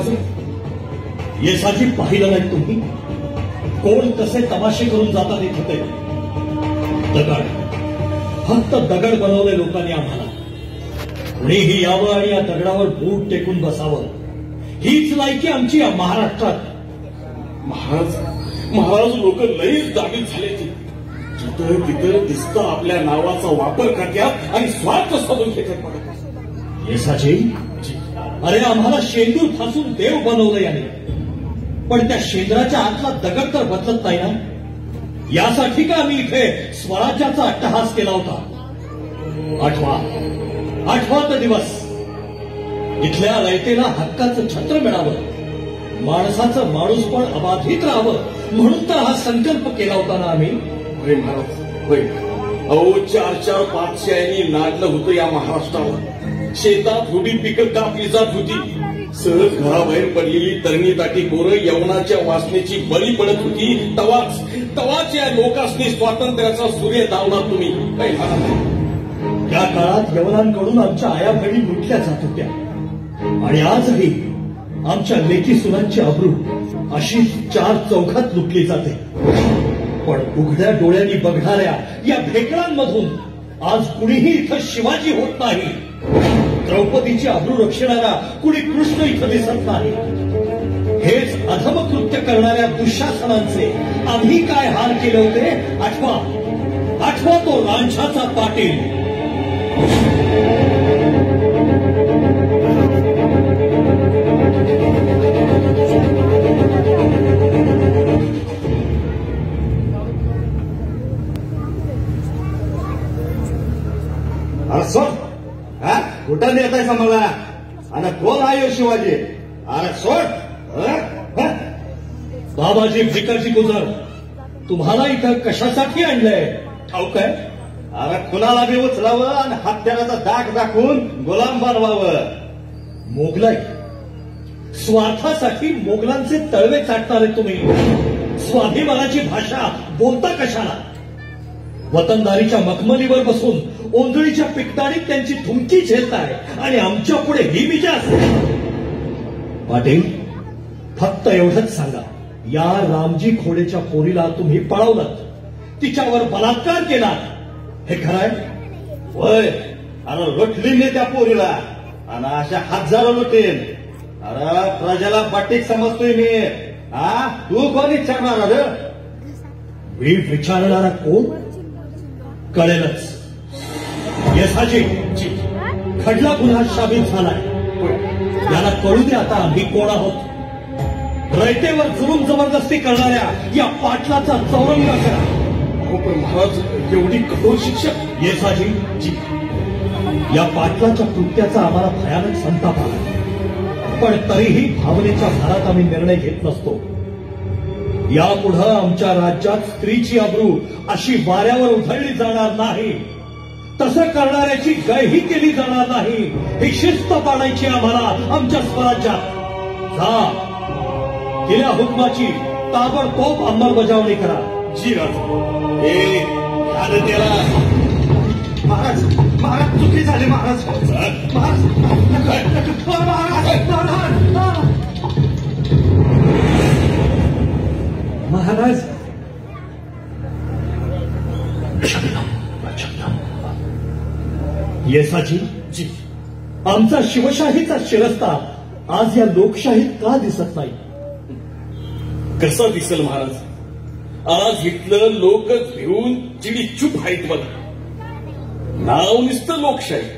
महाराज येसाची पाहिलं नाही तुम्ही कोण कसे तमाशे करून जातात येत होते. दगड फक्त दगड बनवले लोकांनी आम्हाला. कुणीही यावं आणि या दगडावर बूट टेकून बसावं हीच लायकी आमची या महाराष्ट्रात. महाराज लोक लईच दाबीत झाले. जिथं तिथं दिसतं आपल्या नावाचा वापर करतात आणि स्वार्थ साधून घेतात. येसाची अरे आम्हाला शेंदूर फासून देव बनवलं याने, पण त्या शेंद्राच्या आतला दगड तर बदलत नाही ना. यासाठी का आम्ही इथे स्वराज्याचा अट्टहास केला होता. आठवा तो दिवस. इथल्या रयतेला हक्काचं छत्र मिळावं, माणसाचं माणूस पण अबाधित राहावं म्हणून तर हा संकल्प केला होता ना आम्ही. होय महाराज होय. अहो 4-4 पातशायांनी नाडलं होतं या महाराष्ट्राला. शेतात उभी पिकं कापली जात होती. सहज घराबाहेर पडलेली तरणी दाटी पोरं यवनाच्या वासनेची बळी पडत होती. तवाच या लोकांनी स्वातंत्र्याचा सूर्य दावला तुम्ही. त्या काळात यवनांकडून आमच्या आया बहिणी लुटल्या जात होत्या आणि आजही आमच्या लेकी सुनांची अब्रू अशी 4 चौघात लुटली जाते. पण उघड्या डोळ्यांनी बघणाऱ्या या भेकळांमधून आज कुणीही इथं शिवाजी होत नाही. द्रौपदीची अब्रू रक्षणारा कुणी कृष्ण इथं दिसत नाही. हेच अधमकृत्य करणाऱ्या दुःशासनांचे आम्ही काय हाल केले होते आठवा तो रांझाचा पाटील. सोड कुठं नेताय मला आणि कोण आहे शिवाजी. अरे सोड. बाबाजी भिकाजी गुजर तुम्हाला इथं कशासाठी आणलंय ठाऊक आहे. अरे कुणाला बी उचलावं आणि हत्याराचा दाग दाखवून गुलाम बनवावं. मोगलाई स्वार्थासाठी मोगलांचे तळवे चाटणारे तुम्ही स्वाभिमानाची भाषा बोलता कशाला. वतनदारीच्या मखमलीवर बसून ओंजळीच्या पिकताडीत त्यांची धुमकी झेलताय आणि आमच्या पुढे ही विजय असते. पाटील फक्त एवढंच सांगा, या रामजी खोडेच्या पोरीला तुम्ही पळवलं, तिच्यावर बलात्कार केला, हे खरं आहे? होय. अरे लुटली मी त्या पोरीला आणि अशा हजारो लुटेन. अरे प्रजाला बाटीक समजतोय मी. तू कोण विचारणार? अरे मी विचारणारा कोण कळेलच. येसाजी खडला गुन्हा शामिल झालाय. याला कळू दे आता आम्ही कोण आहोत. रयतेवर जुलूम जबरदस्ती करणाऱ्या या पाटलाचा चौरंग करा. पण महाराज एवढी कठोर शिक्षा. येसाजी या पाटलाच्या कृत्याचा आम्हाला भयानक संताप आला, पण तरीही भावनेच्या भारात आम्ही निर्णय घेत नसतो. यापुढे आमच्या राज्यात स्त्रीची अब्रू अशी वाऱ्यावर उधळली जाणार नाही. तसं करणाऱ्याची गयही केली जाणार नाही. ही शिस्त पाडायची आम्हाला आमच्या स्वराज्यात. जा दिल्या हुकमाची ताबडतोब अंमलबजावणी करा. जी राज. त्याला महाराज चुकी झाली महाराज. महाराज येसाजी जी आमचा शिवशाहीचा शिरस्ता आज या लोकशाहीत का दिसत नाही? कसा दिसेल महाराज? आज इथलं लोकच भिवून चिडी चूप आहेत बघा. नाव नुसतं लोकशाही.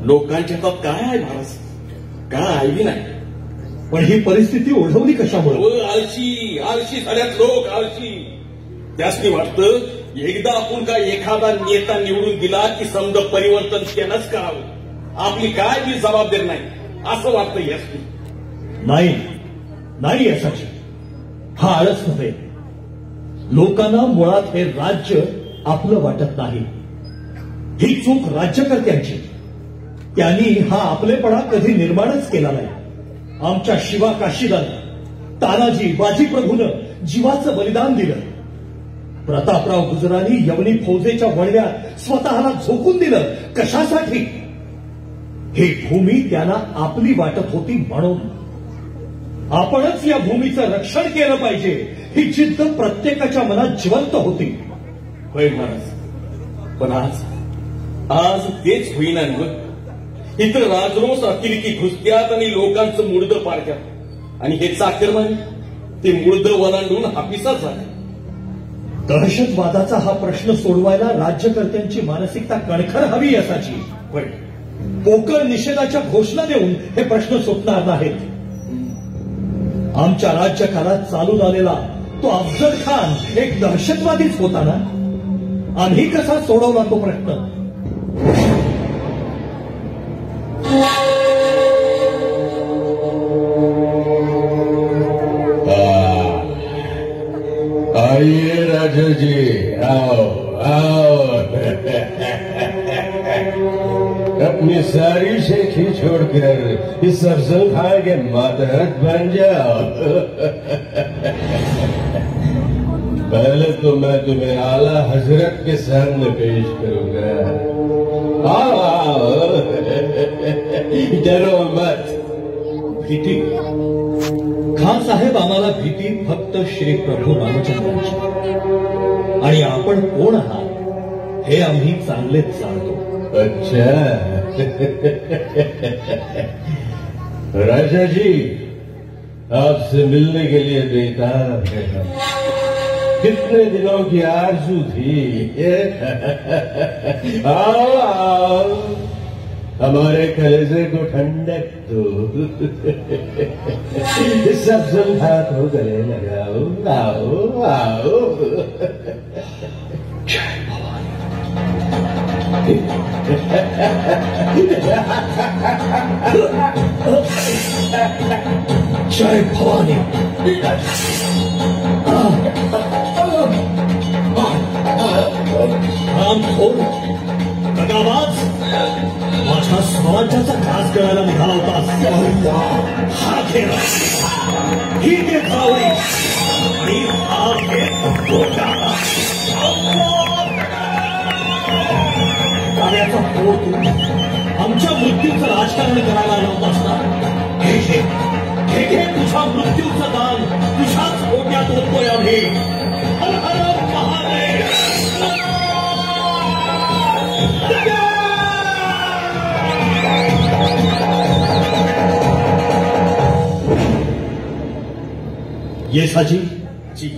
लोकांच्या हातात काय आहे महाराज? काय बी नाही. पण ही परिस्थिती ओढवली कशामुळे? आळशी झाल्यात लोक. आळशी. त्यासनी वाटतं एकदा आपण काय एखादा नेता निवडून दिला की समजा परिवर्तन त्यानंच करावं. आपली काय बी जबाबदारी नाही असं वाटतं यासनी. नाही यासाठी हा आळस नव्हे. लोकांना मुळात हे राज्य आपलं वाटत नाही. ही चूक राज्यकर्त्यांची. त्यांनी हा आपलेपणा कधी निर्माणच केला नाही. आमच्या शिवा काशीदानं तानाजी बाजीप्रभूनं जीवाचं बलिदान दिलं. प्रतापराव गुजरांनी यवनी फौजेच्या वळव्यात स्वतःला झोकून दिलं. कशासाठी? ही भूमी त्यांना आपली वाटत होती म्हणून. आपणच या भूमीचं रक्षण केलं पाहिजे ही जिद्द प्रत्येकाच्या मनात जिवंत होती. होय महाराज, पण आज तेच होईना नव्ह. इथं राजरोस अतिरेकी घुसत्यात आणि लोकांचं मुडदं पाडत्यात आणि हे चाकरमानी ते मुडदं वलांडून हापिसात झालं. दहशतवादाचा हा प्रश्न सोडवायला राज्यकर्त्यांची मानसिकता कणखर हवी असाची. होय, पोकळ निषेधाच्या घोषणा देऊन हे प्रश्न सुटणार नाहीत. आमच्या राज्यकालात चालून आलेला तो अफजल खान एक दहशतवादीच होता ना. आम्ही कसा सोडवला तो प्रश्न? आइए राजा जी, आओ आओ. अपनी सारी शेखी छोड़कर इस अफजल खान के मातहत बन जाओ. पहले तो मैं तुम्हें आला हजरत के सामने पेश करूंगा. आओ, डरो मत. भीती खान साहेब, आम्हाला भीती फक्त श्री प्रभू रामचंद्रांची. आणि आपण कोण आहात हे आम्ही चांगलेच जाणतो. अच्छा. राजा जी, आपसे मिलने के लिए बेताब है. कितने दिनों की आरज़ू थी. आओ आओ, हमारे कलेजे को ठंडक दो. इस अफजल खान को गले लगाओ. आओ आओ. जय भवानी. जय भवानी. रामखोर, दगाबाज, माझ्या स्वराज्याचा घास करायला निघाला होतास. हा खेळ ही ते धावली आणि हा खेळ कार्याचा पोट आमच्या मृत्यूचं राजकारण करायला आला होतास ना. हे घे तुझ्या मृत्यूचं दान. तुझ्याच पोट्यात होतोय आम्ही. हर हर महादेव. येसाजी जी,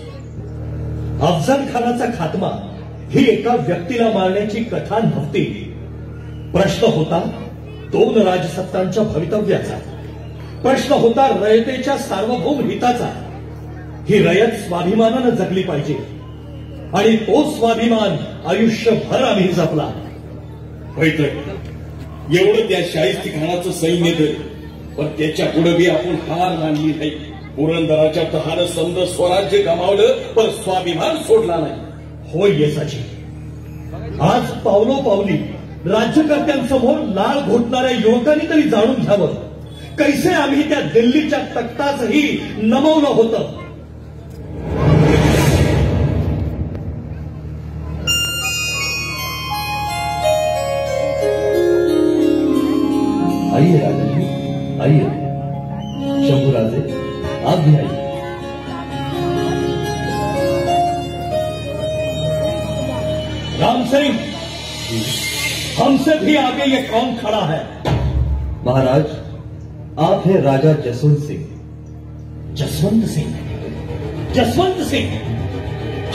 अफजल खानाचा खात्मा ही एका व्यक्तीला मारण्याची कथा नव्हती. प्रश्न होता 2 राजसत्तांच्या भवितव्याचा. प्रश्न होता रयतेच्या सार्वभौम हिताचा. ही रयत स्वाभिमानानं जगली पाहिजे आणि तो स्वाभिमान आयुष्यभर आम्ही जपला. होय तर एवढं त्या शाहिस्ती खानाचं सैन्य तर, पण त्याच्या पुढे बी आपण हार मानली नाही. पुरंदराच्या तहानं समज स्वराज्य गमावलं, पण स्वाभिमान सोडला नाही. होय येसाची, आज पावलोपावली राज्यकर्त्यांसमोर लाळ घोटणाऱ्या युवकांनी तरी जाणून घ्यावं कैसे आम्ही त्या दिल्लीच्या तख्ताचही नमवलं होतं. आइए राजा जी, आइए. शंभूराजे, आप भी आइए. राम सिंह, हमसे भी आगे ये कौन खड़ा है? महाराज, आप हैं राजा जसवंत सिंह. जसवंत सिंह. जसवंत सिंह,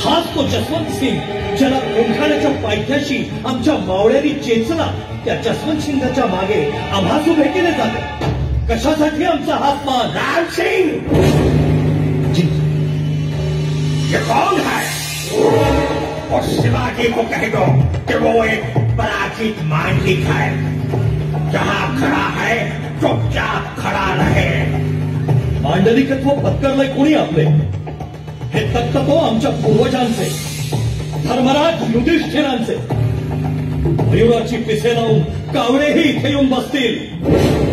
हाच तो जसवंत सिंह ज्याला कोंढाण्याच्या पायथ्याशी आमच्या मावळ्यांनी चेचला. त्या जसवंत सिंगाच्या मागे आम्हास उभे केले जाते. कशासाठी आमचा हात मान? राम सिंह, जी, ये कौन है? और शिवाजी को कह दो कि वो एक पराजित मांडलिक है. जहां खड़ा है चुपचाप खड़ा रहे. मांडलिकत्व पत्करलंय कोणी आपले? हे तख्त तो आमच्या पूर्वजांचे, धर्मराज युधिष्ठिरांचे. मयुराची पिसे लावून कावळेही इथे येऊन बसतील,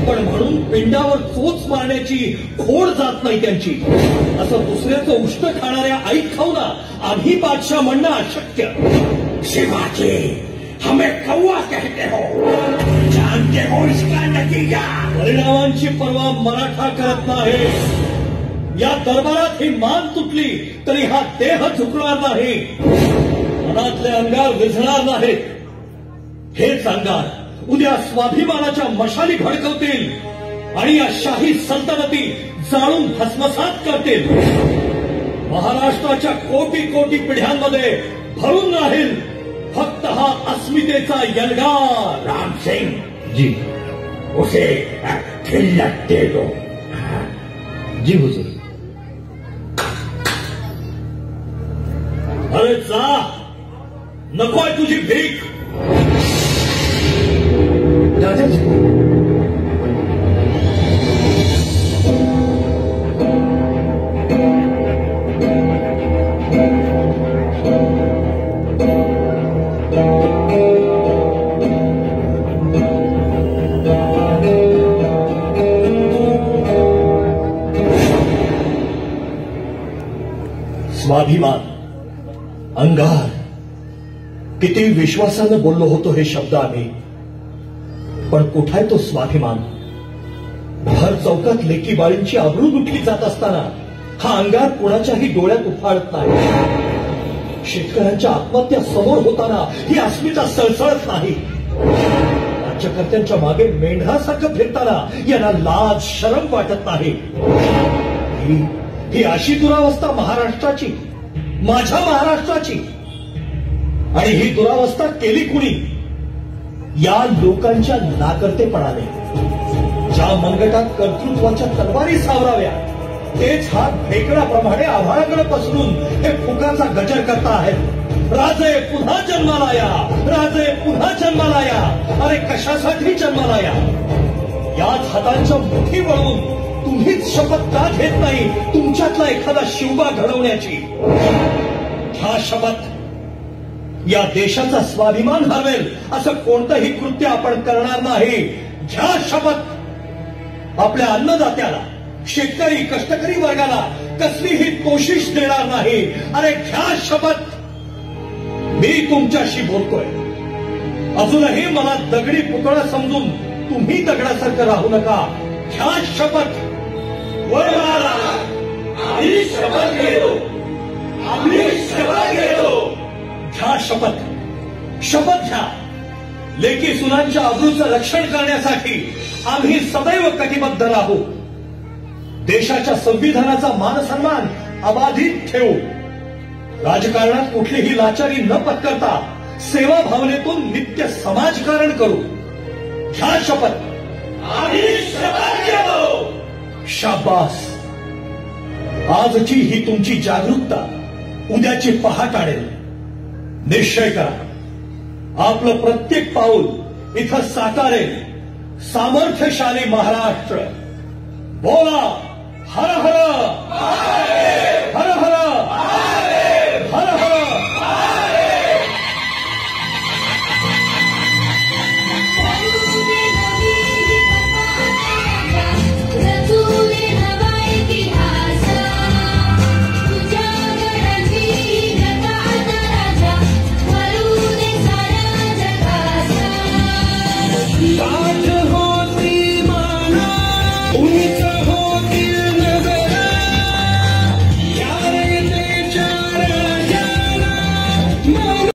पण म्हणून पिंडावर चोच मारण्याची खोड जात नाही त्यांची. असं दुसऱ्याचं उष्ट खाणाऱ्या आईत खाऊना आम्ही बादशाह म्हणणं अशक्य. शिवाजी, हमें कौवा कहते हो, जानते हो इसका नतीजा? परिणामांची पर्वा मराठा करत नाही. या दरबारात ही मान तुटली तरी हा देह झुकणार नाही, मनातले अंगार विझणार नाहीत. हेच अंगार उद्या स्वाभिमानाच्या मशाली भडकवतील आणि या शाही सल्तनती जाळून भस्मसात करतील. महाराष्ट्राच्या कोटी कोटी पिढ्यांमध्ये भरून राहील फक्त हा अस्मितेचा यलगार. राम सिंह जी उसे खिल्लत दे दो. जी हुजूर. अरे जा, नकोय तुझी भीक. दादाजी स्वाभिमान, अंगार, किती विश्वासानं बोललो होतो हे शब्द आम्ही. पण कुठाय तो स्वाभिमान? भर चौकात लेकी बाळींची आबरू लुटली जात असताना हा अंगार कुणाच्याही डोळ्यात उफाळत नाही. शेतकऱ्यांच्या आत्महत्या समोर होताना ही अस्मिता सळसळत नाही. राज्यकर्त्यांच्या मागे मेंढरासारखं फिरताना यांना लाज शरम वाटत नाही. ही अशी दुरावस्था महाराष्ट्राची, माझ्या महाराष्ट्राची. आणि ही दुरावस्था केली कुणी? या लोकांच्या नाकर्तेपणाने. ज्या मनगटात कर्तृत्वाच्या तलवारी सावराव्या तेच हात फेकण्याप्रमाणे आभाळाकडे पसरून हे फुकाचा गजर करता आहेत. राजे पुन्हा जन्माला या, राजे पुन्हा जन्माला या. अरे कशासाठी जन्माला या? याच हातांच्या मुठी वळून तुम्हीच शपथ का घेत नाही तुमच्यातला एखादा शिवबा घडवण्याची? हा शपथ या देशाचा स्वाभिमान हरवेल असं कोणतंही कृत्य आपण करणार नाही. घ्या शपथ. आपल्या अन्नदात्याला, शेतकरी कष्टकरी वर्गाला कसलीही कोशिश देणार नाही. अरे घ्या शपथ. मी तुमच्याशी बोलतोय. अजूनही मला दगडी पुतळा समजून तुम्ही दगडासारखं राहू नका. घ्या शपथ. आम्ही शपथ घेतो, आम्ही शपथ घेतो. घ्या शपथ. शपथ घ्या. लेकी सुनांच्या अब्रूचं रक्षण करण्यासाठी आम्ही सदैव कटिबद्ध राहू. देशाच्या संविधानाचा मानसन्मान अबाधित ठेवू. राजकारणात कुठलीही लाचारी न पत्करता सेवा भावनेतून नित्य समाजकारण करू. घ्या शपथ. आम्ही शपथ घेतो. शाबास. आजची ही तुमची जागरूकता उद्याची पहाट आणेल. निश्चय करा, आपलं प्रत्येक पाऊल इथं साकारेल सामर्थ्यशाली महाराष्ट्र. बोला हर हर.